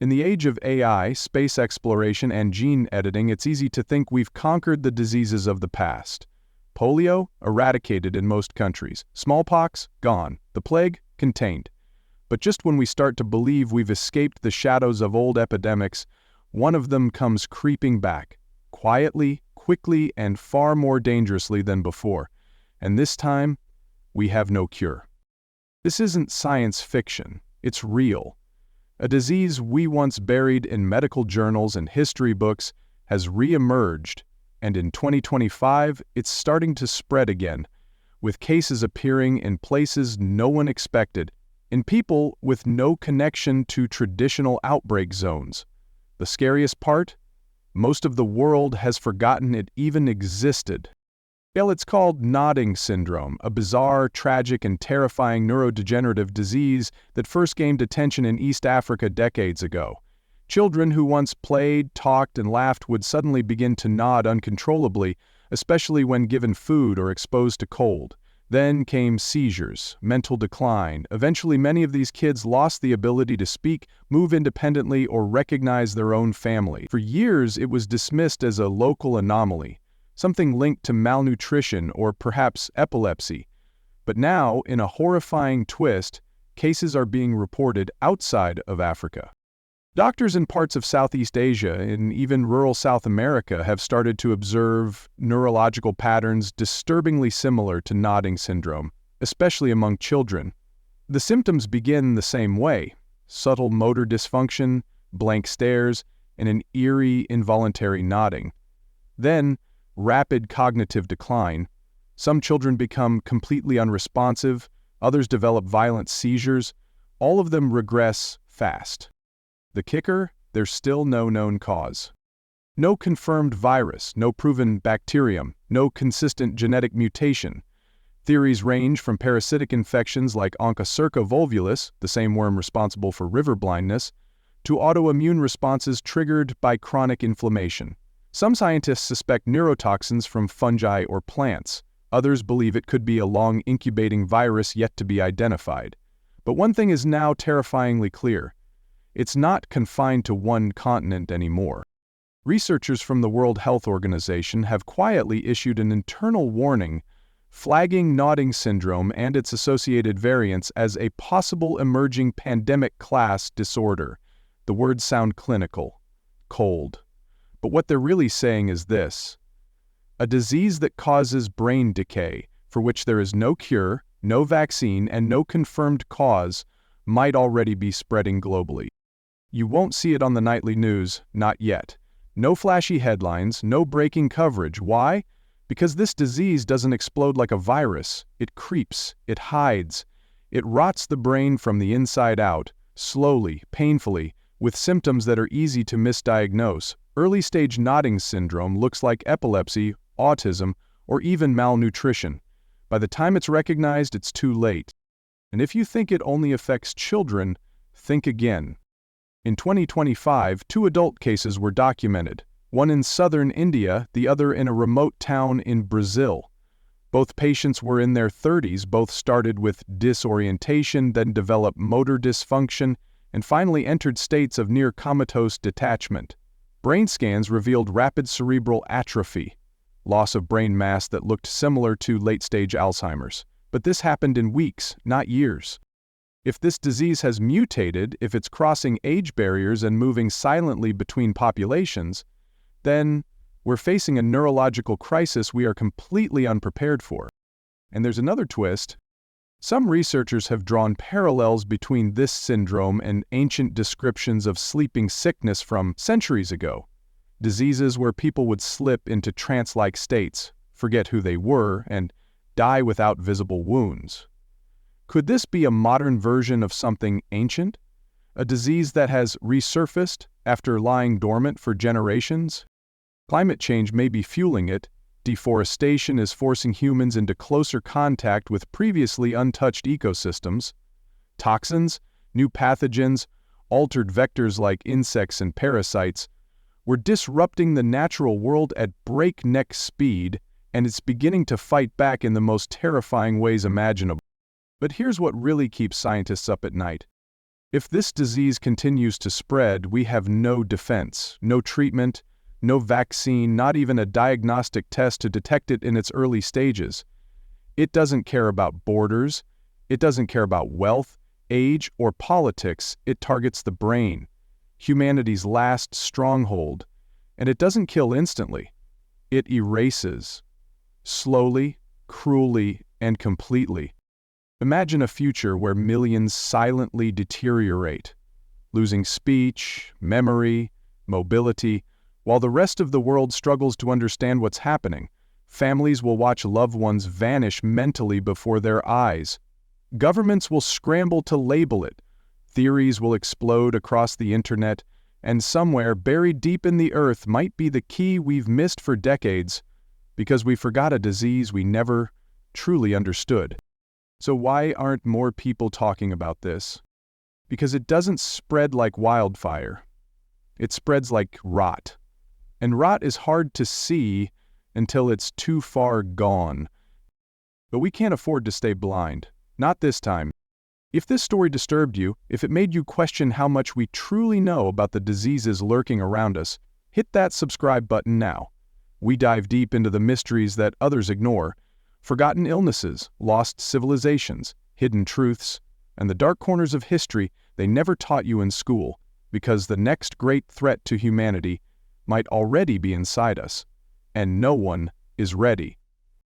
In the age of AI, space exploration, and gene editing, it's easy to think we've conquered the diseases of the past. Polio, eradicated in most countries. Smallpox, gone. The plague, contained. But just when we start to believe we've escaped the shadows of old epidemics, one of them comes creeping back, quietly, quickly, and far more dangerously than before. And this time, we have no cure. This isn't science fiction. It's real. A disease we once buried in medical journals and history books has re-emerged, and in 2025, it's starting to spread again, with cases appearing in places no one expected, in people with no connection to traditional outbreak zones. The scariest part? Most of the world has forgotten it even existed. Well, it's called nodding syndrome, a bizarre, tragic, and terrifying neurodegenerative disease that first gained attention in East Africa decades ago. Children who once played, talked, and laughed would suddenly begin to nod uncontrollably, especially when given food or exposed to cold. Then came seizures, mental decline. Eventually, many of these kids lost the ability to speak, move independently, or recognize their own family. For years, it was dismissed as a local anomaly, something linked to malnutrition or perhaps epilepsy. But now, in a horrifying twist, cases are being reported outside of Africa. Doctors in parts of Southeast Asia and even rural South America have started to observe neurological patterns disturbingly similar to nodding syndrome, especially among children. The symptoms begin the same way: subtle motor dysfunction, blank stares, and an eerie, involuntary nodding. Then, rapid cognitive decline. Some children become completely unresponsive, others develop violent seizures. All of them regress fast. The kicker? There's still no known cause. No confirmed virus, no proven bacterium, no consistent genetic mutation. Theories range from parasitic infections like Onchocerca volvulus, the same worm responsible for river blindness, to autoimmune responses triggered by chronic inflammation. Some scientists suspect neurotoxins from fungi or plants. Others believe it could be a long incubating virus yet to be identified. But one thing is now terrifyingly clear. It's not confined to one continent anymore. Researchers from the World Health Organization have quietly issued an internal warning, flagging nodding syndrome and its associated variants as a possible emerging pandemic class disorder. The words sound clinical, cold. But what they're really saying is this: a disease that causes brain decay, for which there is no cure, no vaccine, and no confirmed cause, might already be spreading globally. You won't see it on the nightly news, not yet. No flashy headlines, no breaking coverage. Why? Because this disease doesn't explode like a virus. It creeps, it hides. It rots the brain from the inside out, slowly, painfully, with symptoms that are easy to misdiagnose. Early-stage nodding syndrome looks like epilepsy, autism, or even malnutrition. By the time it's recognized, it's too late. And if you think it only affects children, think again. In 2025, 2 adult cases were documented, one in southern India, the other in a remote town in Brazil. Both patients were in their 30s, both started with disorientation, then developed motor dysfunction, and finally entered states of near comatose detachment. Brain scans revealed rapid cerebral atrophy, loss of brain mass that looked similar to late-stage Alzheimer's. But this happened in weeks, not years. If this disease has mutated, if it's crossing age barriers and moving silently between populations, then we're facing a neurological crisis we are completely unprepared for. And there's another twist. Some researchers have drawn parallels between this syndrome and ancient descriptions of sleeping sickness from centuries ago. Diseases where people would slip into trance-like states, forget who they were, and die without visible wounds. Could this be a modern version of something ancient? A disease that has resurfaced after lying dormant for generations? Climate change may be fueling it. Deforestation is forcing humans into closer contact with previously untouched ecosystems. Toxins, new pathogens, altered vectors like insects and parasites, we're disrupting the natural world at breakneck speed, and it's beginning to fight back in the most terrifying ways imaginable. But here's what really keeps scientists up at night. If this disease continues to spread, we have no defense, no treatment, no vaccine, not even a diagnostic test to detect it in its early stages. It doesn't care about borders, it doesn't care about wealth, age, or politics. It targets the brain, humanity's last stronghold, and it doesn't kill instantly. It erases, slowly, cruelly, and completely. Imagine a future where millions silently deteriorate, losing speech, memory, mobility, while the rest of the world struggles to understand what's happening. Families will watch loved ones vanish mentally before their eyes. Governments will scramble to label it. Theories will explode across the internet, and somewhere buried deep in the earth might be the key we've missed for decades because we forgot a disease we never truly understood. So why aren't more people talking about this? Because it doesn't spread like wildfire. It spreads like rot. And rot is hard to see until it's too far gone. But we can't afford to stay blind. Not this time. If this story disturbed you, if it made you question how much we truly know about the diseases lurking around us, hit that subscribe button now. We dive deep into the mysteries that others ignore, forgotten illnesses, lost civilizations, hidden truths, and the dark corners of history they never taught you in school, because the next great threat to humanity might already be inside us, and no one is ready.